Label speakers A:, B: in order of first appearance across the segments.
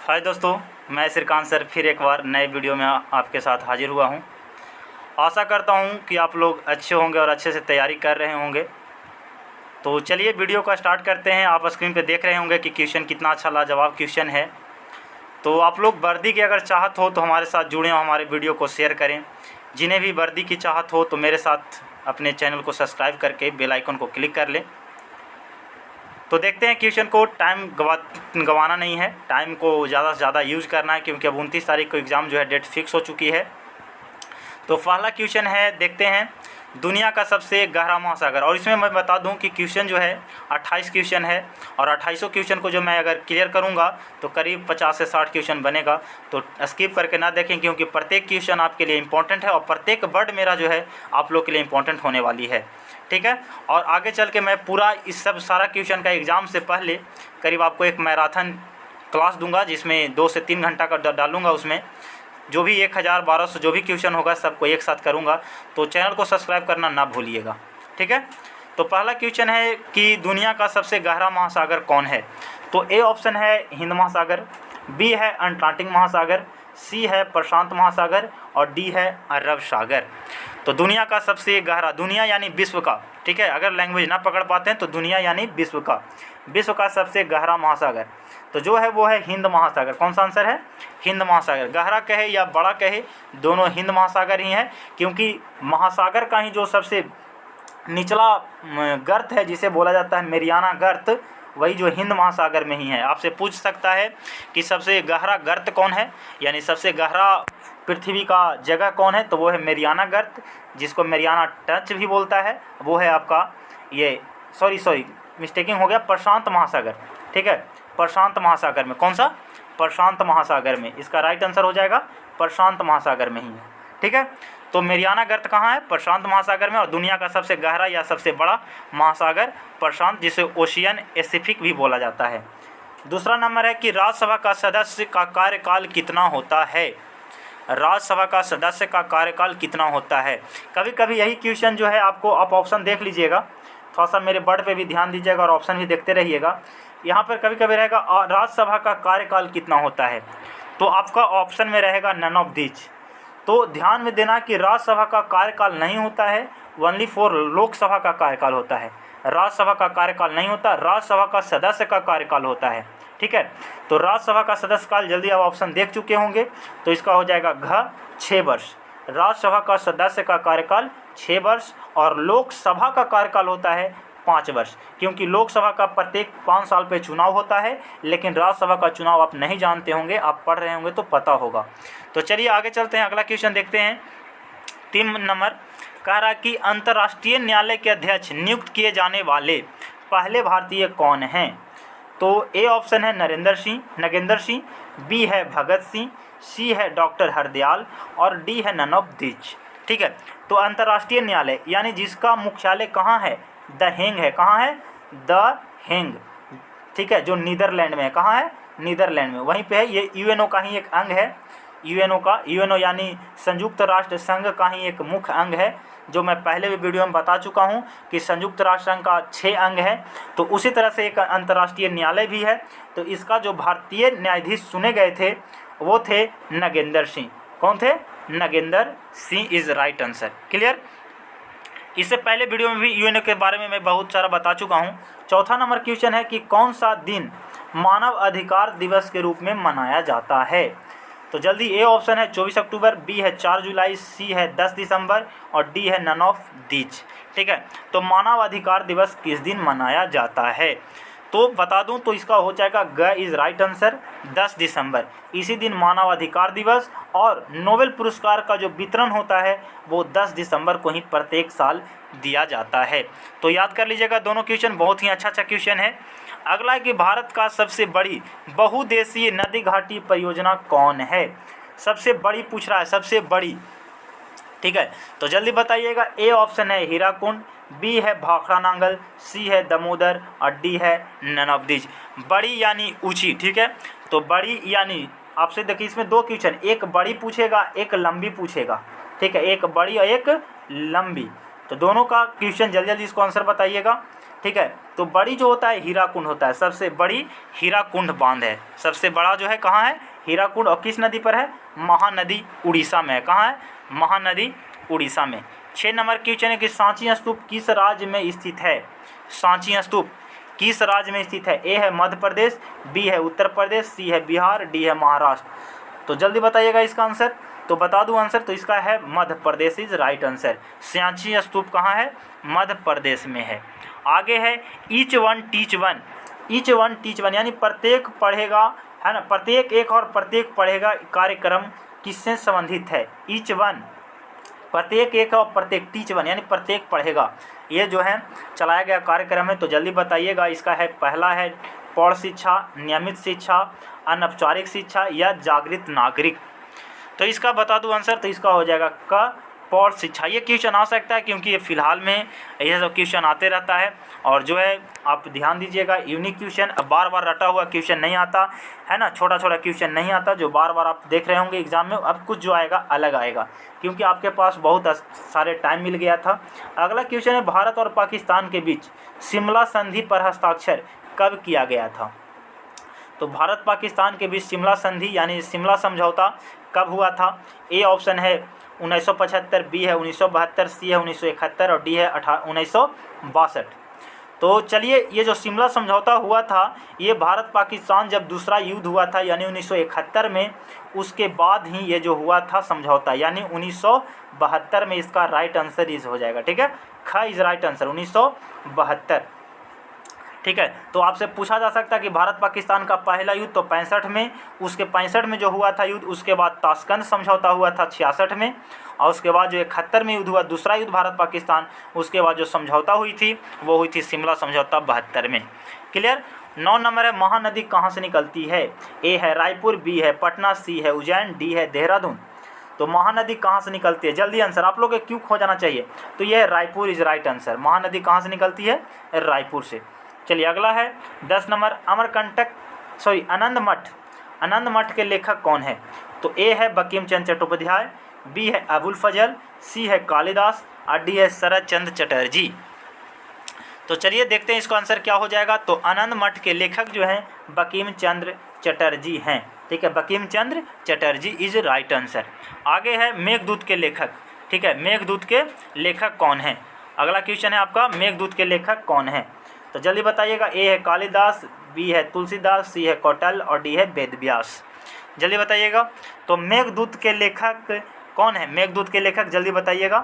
A: हाय दोस्तों, मैं श्रीकांत सर फिर एक बार नए वीडियो में आपके साथ हाजिर हुआ हूं। आशा करता हूं कि आप लोग अच्छे होंगे और अच्छे से तैयारी कर रहे होंगे। तो चलिए वीडियो का स्टार्ट करते हैं। आप स्क्रीन पे देख रहे होंगे कि क्वेश्चन कितना अच्छा लाजवाब क्वेश्चन है। तो आप लोग वर्दी की अगर चाहत हो तो हमारे साथ जुड़ें और हमारे वीडियो को शेयर करें। जिन्हें भी वर्दी की चाहत हो तो मेरे साथ अपने चैनल को सब्सक्राइब करके बेल आइकन को क्लिक कर लें। तो देखते हैं क्वेश्चन को। टाइम गंवाना नहीं है, टाइम को ज़्यादा से ज़्यादा यूज़ करना है, क्योंकि अब 29 तारीख को एग्ज़ाम जो है डेट फिक्स हो चुकी है। तो पहला क्वेश्चन है, देखते हैं, दुनिया का सबसे गहरा महासागर। और इसमें मैं बता दूं कि क्वेश्चन जो है 28 क्वेश्चन है, और 28 क्वेश्चन को जो मैं अगर क्लियर करूंगा तो करीब 50 से 60 क्वेश्चन बनेगा। तो स्किप करके ना देखें, क्योंकि प्रत्येक क्वेश्चन आपके लिए इंपॉर्टेंट है और प्रत्येक वर्ड मेरा जो है आप लोग के लिए इंपॉर्टेंट होने वाली है। ठीक है। और आगे चल के मैं पूरा इस सब सारा क्वेश्चन का एग्ज़ाम से पहले करीब आपको एक मैराथन क्लास दूंगा, जिसमें 2 से 3 घंटा का डालूंगा। उसमें जो भी 1000-1200 जो भी क्वेश्चन होगा सबको एक साथ करूंगा। तो चैनल को सब्सक्राइब करना ना भूलिएगा। ठीक है। तो पहला क्वेश्चन है कि दुनिया का सबसे गहरा महासागर कौन है। तो ए ऑप्शन है हिंद महासागर, बी है अंटार्कटिक महासागर, सी है प्रशांत महासागर और डी है अरब सागर। तो दुनिया का सबसे गहरा, दुनिया यानी विश्व का, ठीक है, अगर लैंग्वेज ना पकड़ पाते हैं तो दुनिया यानी विश्व का सबसे गहरा महासागर तो जो है वो है हिंद महासागर। कौन सा आंसर है? हिंद महासागर। गहरा कहे या बड़ा कहे, दोनों हिंद महासागर ही है, क्योंकि महासागर का ही जो सबसे निचला गर्त है जिसे बोला जाता है मेरियाना गर्त, वही जो हिंद महासागर में ही है। आपसे पूछ सकता है कि सबसे गहरा गर्त कौन है, यानी सबसे गहरा पृथ्वी का जगह कौन है, तो वो है मेरियाना गर्त, जिसको मेरियाना ट्रंच भी बोलता है। वो है आपका ये सॉरी मिस्टेकिंग हो गया, प्रशांत महासागर। ठीक है, प्रशांत महासागर में। कौन सा? प्रशांत महासागर में। इसका राइट आंसर हो जाएगा प्रशांत महासागर में ही है। ठीक है। तो मेरियाना गर्त कहाँ है? प्रशांत महासागर में। और दुनिया का सबसे गहरा या सबसे बड़ा महासागर प्रशांत, जिसे ओशियन पैसिफिक भी बोला जाता है। दूसरा नंबर है कि राज्यसभा का सदस्य का कार्यकाल कितना होता है। राज्यसभा का सदस्य का कार्यकाल कितना होता है। कभी कभी यही क्वेश्चन जो है आपको, आप ऑप्शन देख लीजिएगा, थोड़ा सा मेरे वर्ड पे भी ध्यान दीजिएगा और ऑप्शन भी देखते रहिएगा। यहाँ पर कभी कभी रहेगा राज्यसभा का कार्यकाल कितना होता है, तो आपका ऑप्शन में रहेगा नन ऑफ दीज। तो ध्यान में देना कि राज्यसभा का कार्यकाल नहीं होता है, ओनली फॉर लोकसभा का कार्यकाल होता है। राज्यसभा का कार्यकाल नहीं होता, राज्यसभा का सदस्य का कार्यकाल होता है। ठीक है। तो राज्यसभा का सदस्य काल जल्दी आप ऑप्शन देख चुके होंगे, तो इसका हो जाएगा घ 6 वर्ष। राज्यसभा का सदस्य का कार्यकाल 6 वर्ष और लोकसभा का कार्यकाल होता है 5 वर्ष, क्योंकि लोकसभा का प्रत्येक 5 साल पे चुनाव होता है, लेकिन राज्यसभा का चुनाव आप नहीं जानते होंगे, आप पढ़ रहे होंगे तो पता होगा। तो चलिए आगे चलते हैं, अगला क्वेश्चन देखते हैं। 3 नंबर कह रहा कि अंतर्राष्ट्रीय न्यायालय के अध्यक्ष नियुक्त किए जाने वाले पहले भारतीय कौन हैं। तो ए ऑप्शन है नगेंद्र सिंह, बी है भगत सिंह, सी है डॉक्टर हरदयाल और डी है नन ऑफ दीज। ठीक है। तो अंतर्राष्ट्रीय न्यायालय यानी जिसका मुख्यालय कहाँ है? द हेंग है। कहाँ है? द हेंग। ठीक है, जो नीदरलैंड में है। कहाँ है? नीदरलैंड में, वहीं पे है। ये यूएनओ का ही एक अंग है। यूएनओ यानी संयुक्त राष्ट्र संघ का ही एक मुख्य अंग है, जो मैं पहले भी वीडियो में बता चुका हूं कि संयुक्त राष्ट्र संघ का 6 अंग है। तो उसी तरह से एक अंतर्राष्ट्रीय न्यायालय भी है। तो इसका जो भारतीय न्यायाधीश चुने गए थे वो थे नगेंद्र सिंह। कौन थे? Nagendra Singh is right answer. Clear. इससे पहले वीडियो में भी यूएनओ के बारे में मैं बहुत सारा बता चुका हूं। चौथा नंबर क्वेश्चन है कि कौन सा दिन मानव अधिकार दिवस के रूप में मनाया जाता है। तो जल्दी, ए ऑप्शन है 24 अक्टूबर, बी है 4 जुलाई, सी है 10 दिसंबर और डी है नन ऑफ दीज। ठीक है। तो मानव अधिकार दिवस किस दिन मनाया जाता है, तो बता दूं तो इसका हो जाएगा ग इज़ राइट आंसर 10 दिसंबर। इसी दिन मानव अधिकार दिवस और नोबेल पुरस्कार का जो वितरण होता है वो 10 दिसंबर को ही प्रत्येक साल दिया जाता है। तो याद कर लीजिएगा, दोनों क्वेश्चन बहुत ही अच्छा क्वेश्चन है। अगला है कि भारत का सबसे बड़ी बहुउद्देशीय नदी घाटी परियोजना कौन है। सबसे बड़ी पूछ रहा है, सबसे बड़ी। ठीक है। तो जल्दी बताइएगा। ए ऑप्शन है हीराकुंड, बी है भाखड़ा नांगल, सी है दामोदर और डी है नन ऑफ दीज। बड़ी यानी ऊंची। ठीक है। तो बड़ी यानी आपसे देखिए, इसमें 2 क्वेश्चन, एक बड़ी पूछेगा, एक लंबी पूछेगा। ठीक है, एक बड़ी और एक लंबी। तो दोनों का क्वेश्चन जल्दी जल्दी इसको आंसर बताइएगा। ठीक है। तो बड़ी जो होता है हीराकुंड होता है, सबसे बड़ी हीराकुंड बांध है, सबसे बड़ा जो है कहाँ है, हीराकुंड। और किस नदी पर है, महानदी उड़ीसा में है। कहाँ है, महानदी उड़ीसा में। 6 नंबर क्वेश्चन है कि सांची स्तूप किस राज्य में स्थित है। सांची स्तूप किस राज्य में स्थित है। ए है मध्य प्रदेश, बी है उत्तर प्रदेश, सी है बिहार, डी है महाराष्ट्र। तो जल्दी बताइएगा इसका आंसर। तो बता दूं आंसर, तो इसका है Madhya Pradesh is right answer. Sanchi स्तूप कहाँ है, मध्य प्रदेश में है। आगे है each one teach one. Each one teach one यानी प्रत्येक पढ़ेगा, है ना, प्रत्येक एक और प्रत्येक पढ़ेगा कार्यक्रम किससे संबंधित है। ईच वन प्रत्येक एक और प्रत्येक, टीच वन यानी प्रत्येक पढ़ेगा, ये जो है चलाया गया कार्यक्रम है। तो जल्दी बताइएगा इसका है, पहला है प्रौढ़ शिक्षा, नियमित शिक्षा, अनौपचारिक शिक्षा या जागृत नागरिक। तो इसका बता दूं आंसर, तो इसका हो जाएगा का प्रौढ़ शिक्षा। ये क्वेश्चन आ सकता है क्योंकि ये फिलहाल में यह सब क्वेश्चन आते रहता है, और जो है आप ध्यान दीजिएगा यूनिक क्वेश्चन, अब बार बार रटा हुआ क्वेश्चन नहीं आता है ना, छोटा छोटा क्वेश्चन नहीं आता जो बार बार आप देख रहे होंगे एग्जाम में। अब कुछ जो आएगा अलग आएगा क्योंकि आपके पास बहुत सारे टाइम मिल गया था। अगला क्वेश्चन है भारत और पाकिस्तान के बीच शिमला संधि पर हस्ताक्षर कब किया गया था। तो भारत पाकिस्तान के बीच शिमला संधि यानी शिमला समझौता कब हुआ था। ए ऑप्शन है 1975, बी है 1972, सी है 1971 और डी है 1962। तो चलिए, ये जो शिमला समझौता हुआ था ये भारत पाकिस्तान जब दूसरा युद्ध हुआ था यानी 1971 में, उसके बाद ही ये जो हुआ था समझौता, यानी 1972 में। इसका राइट आंसर इज हो जाएगा, ठीक है, ख इज राइट आंसर 1972, ठीक है। तो आपसे पूछा जा सकता है कि भारत पाकिस्तान का पहला युद्ध तो 65 में, उसके 65 में जो हुआ था युद्ध, उसके बाद ताशकंद समझौता हुआ था 66 में, और उसके बाद जो 71 में युद्ध हुआ दूसरा युद्ध भारत पाकिस्तान, उसके बाद जो समझौता हुई थी वो हुई थी शिमला समझौता 72 में। क्लियर। 9 नंबर है महानदी कहाँ से निकलती है। ए है रायपुर, बी है पटना, सी है उज्जैन, डी है देहरादून। तो महानदी कहाँ से निकलती है, जल्दी आंसर, आप लोग को क्यों खो जाना चाहिए। तो यह Raipur is right answer. Mahanadi कहाँ से निकलती है, रायपुर से। चलिए अगला है 10 नंबर, आनंद मठ। आनंद मठ के लेखक कौन है। तो ए है बंकिम चंद्र चट्टोपाध्याय, बी है अबुल फजल, सी है कालिदास और डी है शरद चंद्र चटर्जी। तो चलिए देखते हैं इसका आंसर क्या हो जाएगा। तो आनंद मठ के लेखक जो हैं बंकिम चंद्र चटर्जी हैं, ठीक है, Bankim Chandra Chatterjee is right answer. आगे है मेघदूत के लेखक, ठीक है, मेघदूत के लेखक कौन है। अगला क्वेश्चन है आपका, मेघदूत के लेखक कौन है। तो जल्दी बताइएगा। ए है कालिदास, बी है तुलसीदास, सी है कौटिल्य और डी है वेदव्यास। जल्दी बताइएगा। तो मेघदूत के लेखक कौन है, मेघदूत के लेखक जल्दी बताइएगा।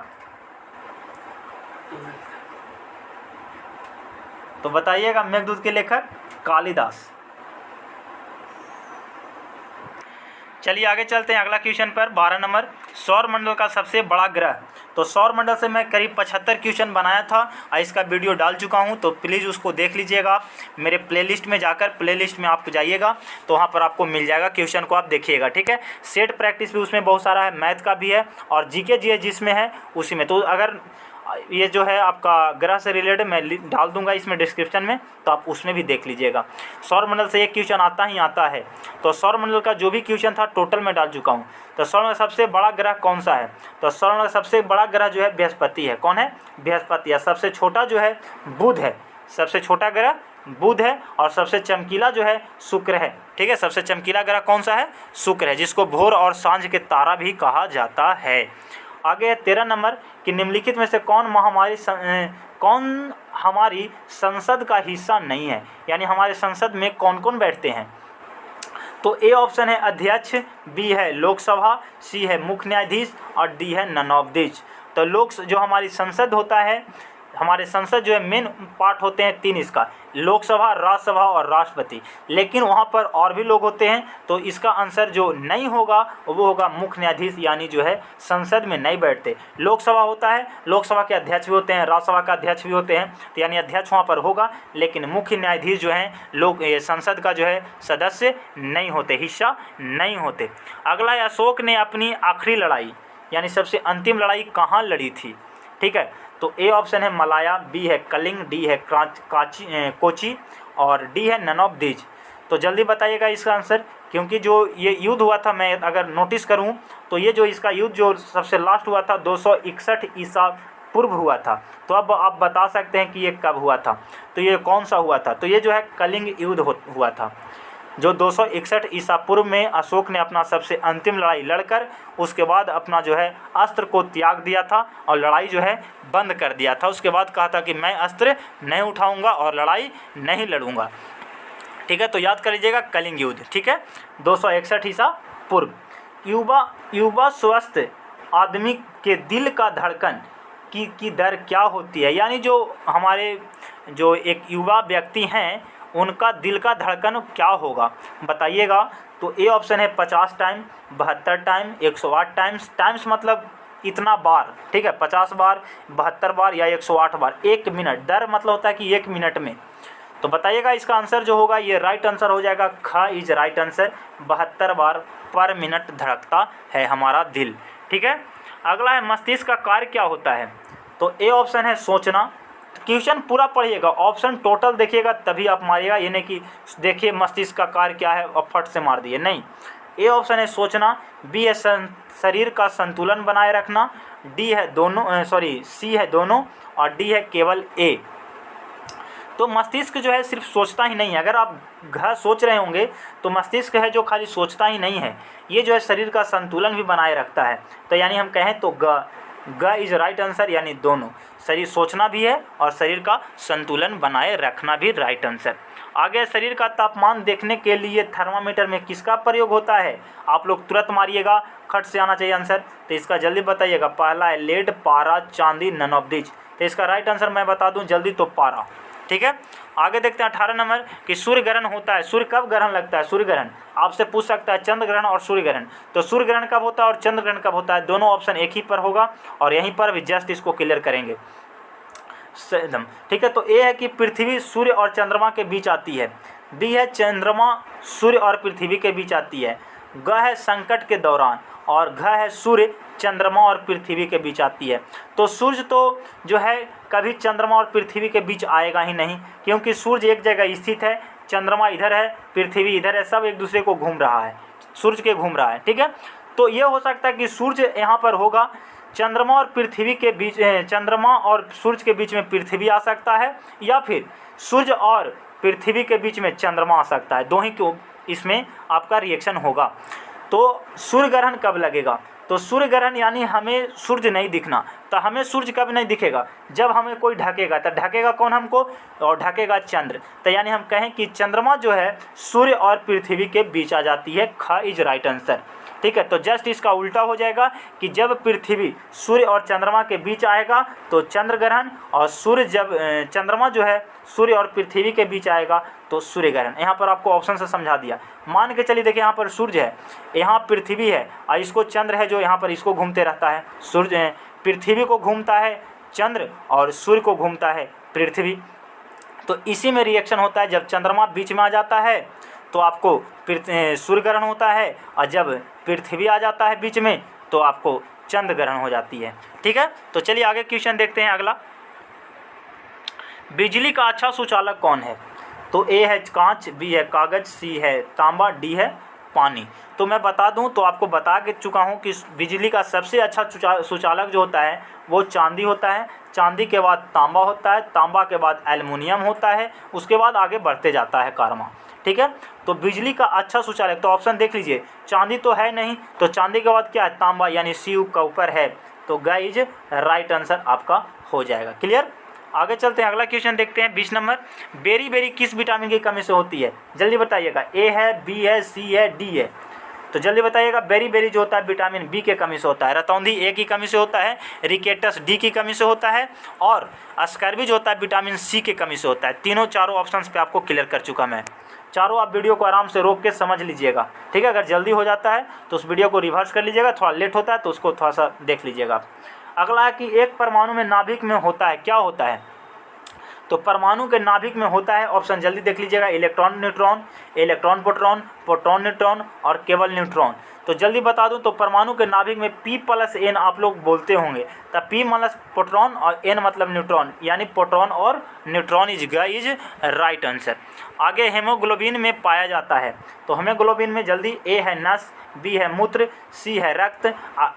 A: तो बताइएगा मेघदूत के लेखक कालिदास। चलिए आगे चलते हैं अगला क्वेश्चन पर। 12 नंबर, सौर मंडल का सबसे बड़ा ग्रह। तो सौर मंडल से मैं करीब 75 क्वेश्चन बनाया था और इसका वीडियो डाल चुका हूं, तो प्लीज़ उसको देख लीजिएगा आप। मेरे प्लेलिस्ट में जाकर प्लेलिस्ट में आप जाइएगा तो वहां पर आपको मिल जाएगा, क्वेश्चन को आप देखिएगा, ठीक है। सेट प्रैक्टिस भी उसमें बहुत सारा है, मैथ का भी है और जीके जीएस जिसमें है उसी में। तो अगर ये जो है आपका ग्रह से रिलेटेड मैं डाल दूंगा इसमें डिस्क्रिप्शन में, तो आप उसमें भी देख लीजिएगा। सौर मंडल से एक क्वेश्चन आता ही आता है, तो सौर मंडल का जो भी क्वेश्चन था टोटल में डाल चुका हूँ। तो सौर मंडल सबसे बड़ा ग्रह कौन सा है। तो सौर मंडल सबसे बड़ा ग्रह जो है बृहस्पति है। कौन है, बृहस्पति है। सबसे छोटा जो है बुध है, सबसे छोटा ग्रह बुध है और सबसे चमकीला जो है शुक्र है, ठीक है। सबसे चमकीला ग्रह कौन सा है, शुक्र है, जिसको भोर और सांझ के तारा भी कहा जाता है। आगे 13 नंबर कि निम्नलिखित में से कौन हमारी संसद का हिस्सा नहीं है, यानी हमारे संसद में कौन कौन बैठते हैं। तो ए ऑप्शन है अध्यक्ष, बी है लोकसभा, सी है मुख्य न्यायाधीश और डी है नन ऑफ दिस। तो जो हमारी संसद होता है, हमारे संसद जो है मेन पार्ट होते हैं 3 इसका, लोकसभा, राज्यसभा और राष्ट्रपति, लेकिन वहाँ पर और भी लोग होते हैं। तो इसका आंसर जो नहीं होगा वो होगा मुख्य न्यायाधीश, यानी जो है संसद में नहीं बैठते। लोकसभा होता है, लोकसभा के अध्यक्ष भी होते हैं, राज्यसभा का अध्यक्ष भी होते हैं, तो यानी अध्यक्ष वहाँ पर होगा, लेकिन मुख्य न्यायाधीश जो हैं संसद का जो है सदस्य नहीं होते, हिस्सा नहीं होते। अगला है अशोक ने अपनी आखिरी लड़ाई यानी सबसे अंतिम लड़ाई कहाँ लड़ी थी, ठीक है। तो ए ऑप्शन है मलाया, बी है कलिंग, डी है कोची और डी है नन ऑफ दीज। तो जल्दी बताइएगा इसका आंसर, क्योंकि जो ये युद्ध हुआ था, मैं अगर नोटिस करूं तो ये जो इसका युद्ध जो सबसे लास्ट हुआ था 261 ईसा पूर्व हुआ था। तो अब आप बता सकते हैं कि ये कब हुआ था, तो ये कौन सा हुआ था, तो ये जो है कलिंग युद्ध हुआ था, जो 261 ईसा पूर्व में अशोक ने अपना सबसे अंतिम लड़ाई लड़कर उसके बाद अपना जो है अस्त्र को त्याग दिया था और लड़ाई जो है बंद कर दिया था। उसके बाद कहा था कि मैं अस्त्र नहीं उठाऊंगा और लड़ाई नहीं लड़ूंगा। ठीक है, तो याद कर लीजिएगा कलिंग युद्ध। ठीक है, 261 ईसा पूर्व। युवा स्वस्थ आदमी के दिल का धड़कन की दर क्या होती है, यानी जो हमारे जो एक युवा व्यक्ति हैं उनका दिल का धड़कन क्या होगा बताइएगा। तो ए ऑप्शन है 50 टाइम, 72 टाइम, 108 टाइम्स मतलब इतना बार। ठीक है, 50 बार, 72 बार या 108 बार। 1 मिनट, दर मतलब होता है कि 1 मिनट में। तो बताइएगा इसका आंसर जो होगा ये राइट आंसर हो जाएगा, ख इज राइट आंसर। 72 बार पर मिनट धड़कता है हमारा दिल। ठीक है, अगला है मस्तिष्क का कार्य क्या होता है। तो ए ऑप्शन है सोचना। क्वेश्चन पूरा पढ़िएगा, ऑप्शन टोटल देखिएगा तभी आप मारिएगा, ये नहीं कि देखिए मस्तिष्क का कार्य क्या है और फट से मार दिए, नहीं। ए ऑप्शन है सोचना, बी है शरीर का संतुलन बनाए रखना, डी है दोनों, सी है दोनों और डी है केवल ए। तो मस्तिष्क जो है सिर्फ सोचता ही नहीं है, अगर आप घ सोच रहे होंगे तो मस्तिष्क है जो खाली सोचता ही नहीं है, ये जो है शरीर का संतुलन भी बनाए रखता है। तो यानी हम कहें तो ग इज राइट आंसर, यानी दोनों, शरीर सोचना भी है और शरीर का संतुलन बनाए रखना भी राइट आंसर। आगे शरीर का तापमान देखने के लिए थर्मामीटर में किसका प्रयोग होता है। आप लोग तुरंत मारिएगा, खट से आना चाहिए आंसर, तो इसका जल्दी बताइएगा। पहला है लेड, पारा, चांदी, नन ऑफ दिस। तो इसका राइट आंसर मैं बता दूं जल्दी तो पारा। ठीक है, आगे देखते हैं 18 नंबर कि सूर्य ग्रहण होता है। सूर्य कब ग्रहण लगता है, सूर्य ग्रहण आपसे पूछ सकता है चंद्र ग्रहण और सूर्य ग्रहण। तो सूर्य ग्रहण कब होता है और चंद्र ग्रहण कब होता है, दोनों ऑप्शन एक ही पर होगा और यहीं पर भी जस्ट इसको क्लियर करेंगे एकदम। ठीक है, तो ए है कि पृथ्वी सूर्य और चंद्रमा के बीच आती है, बी है चंद्रमा सूर्य और पृथ्वी के बीच आती है, ग है संकट के दौरान और घ है सूर्य चंद्रमा और पृथ्वी के बीच आती है। तो सूर्य तो जो है कभी चंद्रमा और पृथ्वी के बीच आएगा ही नहीं, क्योंकि सूर्य एक जगह स्थित है, चंद्रमा इधर है, पृथ्वी इधर है, सब एक दूसरे को घूम रहा है, सूर्य के घूम रहा है। ठीक है, तो ये हो सकता है कि सूर्य यहाँ पर होगा, चंद्रमा और पृथ्वी के बीच, चंद्रमा और सूर्य के बीच में पृथ्वी आ सकता है, या फिर सूर्य और पृथ्वी के बीच में चंद्रमा आ सकता है। दो ही क्यों इसमें आपका रिएक्शन होगा। तो सूर्य ग्रहण कब लगेगा, तो सूर्य ग्रहण यानी हमें सूर्य नहीं दिखना। तो हमें सूर्य कब नहीं दिखेगा, जब हमें कोई ढकेगा। तो ढकेगा कौन हमको, और ढकेगा चंद्र। तो यानी हम कहें कि चंद्रमा जो है सूर्य और पृथ्वी के बीच आ जाती है, ख इज राइट आंसर। ठीक है, तो जस्ट इसका उल्टा हो जाएगा कि जब पृथ्वी सूर्य और चंद्रमा के बीच आएगा तो चंद्र ग्रहण, और सूर्य जब चंद्रमा जो है सूर्य और पृथ्वी के बीच आएगा तो सूर्य ग्रहण। यहाँ पर आपको ऑप्शन से समझा दिया। मान के चलिए देखिए, यहाँ पर सूर्य है, यहाँ पृथ्वी है और इसको चंद्र है जो यहाँ पर इसको घूमते रहता है। सूर्य पृथ्वी को घूमता है चंद्र और सूर्य को घूमता है पृथ्वी। तो इसी में रिएक्शन होता है, जब चंद्रमा बीच में आ जाता है तो आपको सूर्य ग्रहण होता है, और जब पृथ्वी आ जाता है बीच में तो आपको चंद्र ग्रहण हो जाती है। ठीक है, तो चलिए आगे क्वेश्चन देखते हैं अगला। बिजली का अच्छा सुचालक कौन है। तो ए है कांच, बी है कागज, सी है तांबा, डी है पानी। तो मैं बता दूं तो आपको बता के चुका हूं कि बिजली का सबसे अच्छा सुचालक जो होता है वो चांदी होता है, चांदी के बाद तांबा होता है, तांबा के बाद एल्युमिनियम होता है, उसके बाद आगे बढ़ते जाता है कारमा। ठीक है, तो बिजली का अच्छा सुचालक, तो ऑप्शन देख लीजिए, चांदी तो है नहीं, तो चांदी के बाद क्या है, तांबा, यानी सी का ऊपर है, तो गाइज राइट आंसर आपका हो जाएगा। क्लियर, आगे चलते हैं, अगला क्वेश्चन देखते हैं 20 नंबर। बेरी बेरी किस विटामिन की कमी से होती है, जल्दी बताइएगा। ए है, बी है, सी है, डी है। तो जल्दी बताइएगा। बेरी बेरी जो होता है विटामिन बी के कमी से होता है, रतौंधी ए की कमी से होता है, रिकेटस डी की कमी से होता है, और स्कर्वी जो होता है विटामिन सी के कमी से होता है। तीनों चारों ऑप्शंस पे आपको क्लियर कर चुका मैं। चारों आप वीडियो को आराम से रोक के समझ लीजिएगा। ठीक है, अगर जल्दी हो जाता है तो उस वीडियो को रिवर्स कर लीजिएगा, थोड़ा लेट होता है तो उसको थोड़ा सा देख लीजिएगा। अगला है कि एक परमाणु में नाभिक में होता है, क्या होता है। तो परमाणु के नाभिक में होता है, ऑप्शन जल्दी देख लीजिएगा, electron neutron, electron proton, proton neutron और केवल न्यूट्रॉन। तो जल्दी बता दूं तो परमाणु के नाभिक में P+N आप लोग बोलते होंगे, तब P मतलब प्रोटॉन और N मतलब न्यूट्रॉन, यानी प्रोटॉन और न्यूट्रॉन इज राइट आंसर। आगे हेमोग्लोबिन में पाया जाता है, तो हेमोग्लोबिन में जल्दी, ए है नस, बी है मूत्र, सी है रक्त,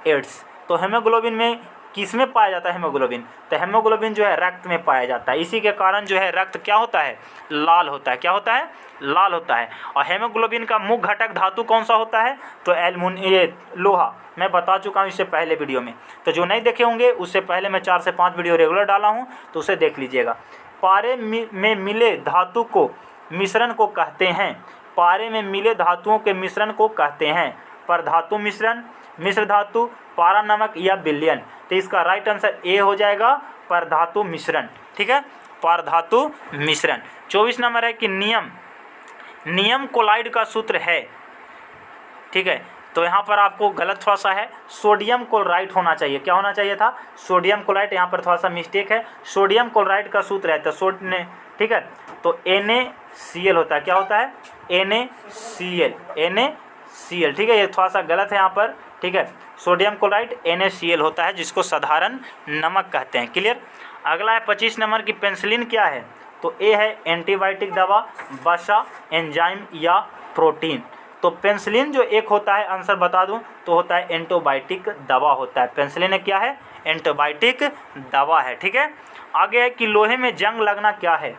A: एड्स। तो हेमोग्लोबिन में किस में पाया जाता है हीमोग्लोबिन? तो हीमोग्लोबिन जो है रक्त में पाया जाता है। इसी के कारण जो है रक्त क्या होता है? लाल होता है। क्या होता है? लाल होता है। और हीमोग्लोबिन का मुख्य घटक धातु कौन सा होता है? तो ये लोहा। मैं बता चुका हूँ इससे पहले वीडियो में, तो जो नहीं देखे होंगे उससे पहले मैं 4 से 5 वीडियो रेगुलर डाला हूँ, तो उसे देख लीजिएगा। पारे में मिले धातु को मिश्रण को कहते हैं। पारे में मिले धातुओं के मिश्रण को कहते हैं पर धातु मिश्रण, मिश्र धातु, पारा नमक या विलयन। तो इसका राइट आंसर ए हो जाएगा, पर धातु मिश्रण। ठीक है, पर धातु मिश्रण। 24 नंबर है कि नियम कोलाइड का सूत्र है। ठीक है, तो यहाँ पर आपको गलत थोड़ा सा है, सोडियम क्लोराइड होना चाहिए। क्या होना चाहिए था? Sodium chloride. यहाँ पर थोड़ा सा मिस्टेक है, सोडियम क्लोराइड का सूत्र है तो ठीक है, तो NaCl होता है। क्या होता है? NaCl। ठीक है, ये थोड़ा सा गलत है यहाँ पर। ठीक है, सोडियम क्लोराइड NaCl होता है, जिसको साधारण नमक कहते हैं। क्लियर। अगला है 25 नंबर की पेनिसिलिन क्या है? तो ए है एंटीबायोटिक दवा, वसा, एंजाइम या प्रोटीन। तो पेनिसिलिन जो एक होता है, आंसर बता दूं तो होता है एंटीबायोटिक दवा होता है। पेनिसिलिन क्या है? एंटीबायोटिक दवा है। ठीक है, आगे है कि लोहे में जंग लगना क्या है?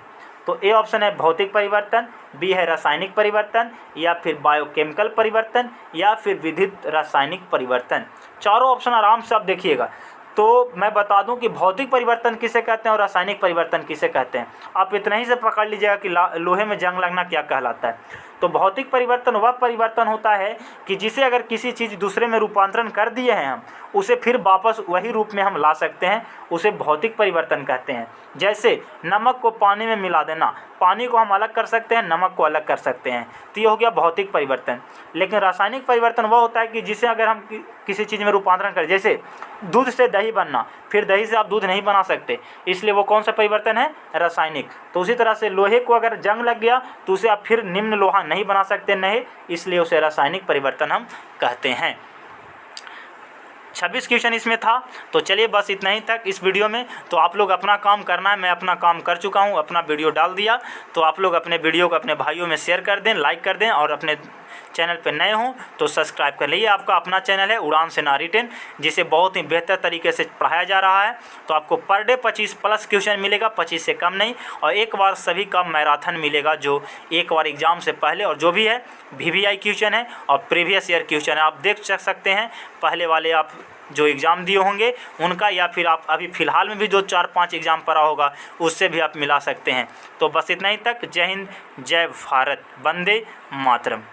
A: तो ए ऑप्शन है भौतिक परिवर्तन, बी है रासायनिक परिवर्तन, या फिर बायोकेमिकल परिवर्तन, या फिर विद्युत रासायनिक परिवर्तन। चारों ऑप्शन आराम से आप देखिएगा। तो मैं बता दूं कि भौतिक परिवर्तन किसे कहते हैं और रासायनिक परिवर्तन किसे कहते हैं। आप इतना ही से पकड़ लीजिएगा कि लोहे में जंग लगना क्या कहलाता है। तो भौतिक परिवर्तन वह परिवर्तन होता है कि जिसे अगर किसी चीज़ दूसरे में रूपांतरण कर दिए हैं हम, उसे फिर वापस वही रूप में हम ला सकते हैं, उसे भौतिक परिवर्तन कहते हैं। जैसे नमक को पानी में मिला देना, पानी को हम अलग कर सकते हैं, नमक को अलग कर सकते हैं, तो ये हो गया भौतिक परिवर्तन। लेकिन रासायनिक परिवर्तन वह होता है कि जिसे अगर हम किसी चीज़ में रूपांतरण करें, जैसे दूध से दही बनना, फिर दही से आप दूध नहीं बना सकते, इसलिए वो कौन सा परिवर्तन है? रासायनिक। तो उसी तरह से लोहे को अगर जंग लग गया तो उसे आप फिर निम्न लोहा नहीं बना सकते, नहीं, इसलिए उसे रासायनिक परिवर्तन हम कहते हैं। 26 क्वेश्चन इसमें था। तो चलिए बस इतना ही तक इस वीडियो में। तो आप लोग अपना काम करना है, मैं अपना काम कर चुका हूँ, अपना वीडियो डाल दिया। तो आप लोग अपने वीडियो को अपने भाइयों में शेयर कर दें, लाइक कर दें, और अपने चैनल पर नए हों तो सब्सक्राइब कर लीजिए। आपका अपना चैनल है उड़ान सेना रिटेन, जिसे बहुत ही बेहतर तरीके से पढ़ाया जा रहा है। तो आपको पर डे 25+ क्वेश्चन मिलेगा, 25 से कम नहीं, और एक बार सभी का मैराथन मिलेगा, जो एक बार एग्ज़ाम से पहले, और जो भी है VVI क्वेश्चन है और प्रीवियस ईयर क्वेश्चन है। आप देख सकते हैं पहले वाले आप जो एग्ज़ाम दिए होंगे उनका, या फिर आप अभी फ़िलहाल में भी जो 4-5 एग्ज़ाम पढ़ा होगा उससे भी आप मिला सकते हैं। तो बस इतना ही तक। जय हिंद, जय भारत, वंदे मातरम।